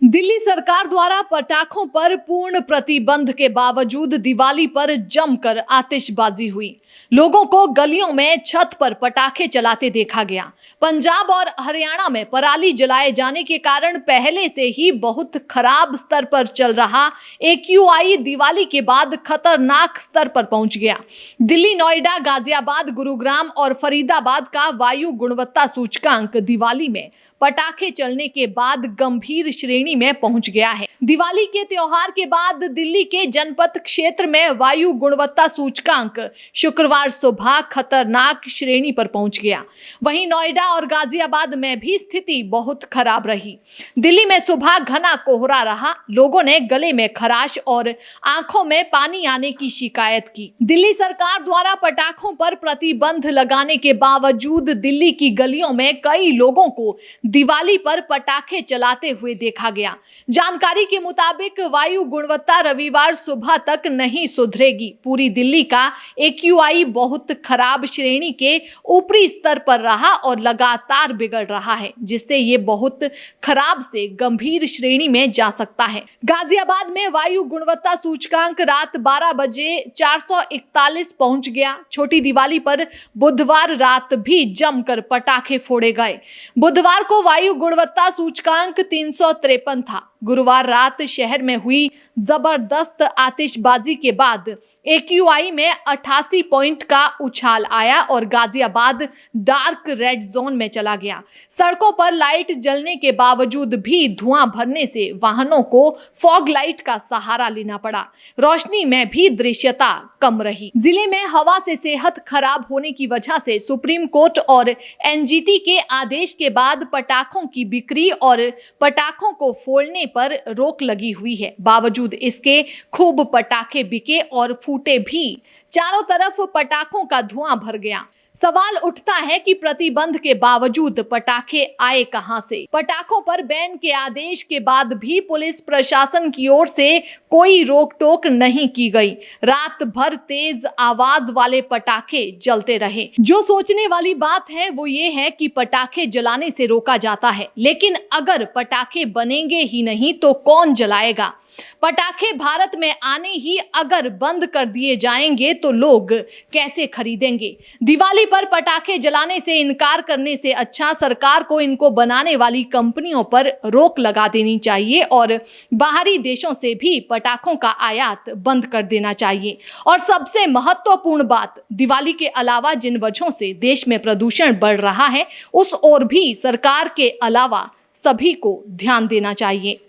दिल्ली सरकार द्वारा पटाखों पर पूर्ण प्रतिबंध के बावजूद दिवाली पर जमकर आतिशबाजी हुई। लोगों को गलियों में छत पर पटाखे चलाते देखा गया। पंजाब और हरियाणा में पराली जलाए जाने के कारण पहले से ही बहुत खराब स्तर पर चल रहा एक्यूआई दिवाली के बाद खतरनाक स्तर पर पहुंच गया। दिल्ली, नोएडा, गाजियाबाद, गुरुग्राम और फरीदाबाद का वायु गुणवत्ता सूचकांक दिवाली में पटाखे चलने के बाद गंभीर श्रेणी में पहुंच गया है। दिवाली के त्योहार के बाद दिल्ली के जनपथ क्षेत्र में वायु गुणवत्ता सूचकांक शुक्रवार सुबह खतरनाक श्रेणी पर पहुंच गया। वहीं नोएडा और गाजियाबाद में भी स्थिति बहुत खराब रही। दिल्ली में सुबह घना कोहरा रहा। लोगों ने गले में खराश और आंखों में पानी आने की शिकायत की। दिल्ली सरकार द्वारा पटाखों पर प्रतिबंध लगाने के बावजूद दिल्ली की गलियों में कई लोगों को दिवाली पर पटाखे चलाते हुए देखा गया। जानकारी के मुताबिक वायु गुणवत्ता रविवार सुबह तक नहीं सुधरेगी। पूरी दिल्ली का एक्यूआई बहुत खराब श्रेणी के ऊपरी स्तर पर रहा और लगातार बिगड़ रहा है, जिससे ये बहुत खराब से गंभीर श्रेणी में जा सकता है। गाजियाबाद में वायु गुणवत्ता सूचकांक रात 12 बजे 441 पहुंच गया। छोटी दिवाली पर बुधवार रात भी जमकर पटाखे फोड़े गए। बुधवार को वायु गुणवत्ता सूचकांक 353 था। गुरुवार रात शहर में हुई जबरदस्त आतिशबाजी के बाद एक्यूआई में 88 पॉइंट का उछाल आया और गाजियाबाद डार्क रेड जोन में चला गया। सड़कों पर लाइट जलने के बावजूद भी धुआं भरने से वाहनों को फॉग लाइट का सहारा लेना पड़ा। रोशनी में भी दृश्यता कम रही। जिले में हवा से सेहत खराब होने की वजह से सुप्रीम कोर्ट और एनजीटी के आदेश के बाद पटाखों की बिक्री और पटाखों को फोड़ने पर रोक लगी हुई है। बावजूद इसके खूब पटाखे बिके और फूटे भी। चारों तरफ पटाखों का धुआं भर गया। सवाल उठता है कि प्रतिबंध के बावजूद पटाखे आए कहां से? पटाखों पर बैन के आदेश के बाद भी पुलिस प्रशासन की ओर से कोई रोक टोक नहीं की गई। रात भर तेज आवाज वाले पटाखे जलते रहे। जो सोचने वाली बात है वो ये है कि पटाखे जलाने से रोका जाता है, लेकिन अगर पटाखे बनेंगे ही नहीं तो कौन जलाएगा? पटाखे भारत में आने ही अगर बंद कर दिए जाएंगे तो लोग कैसे खरीदेंगे? दिवाली पर पटाखे जलाने से इनकार करने से अच्छा सरकार को इनको बनाने वाली कंपनियों पर रोक लगा देनी चाहिए और बाहरी देशों से भी पटाखों का आयात बंद कर देना चाहिए। और सबसे महत्वपूर्ण बात, दिवाली के अलावा जिन वजहों से देश में प्रदूषण बढ़ रहा है उस ओर भी सरकार के अलावा सभी को ध्यान देना चाहिए।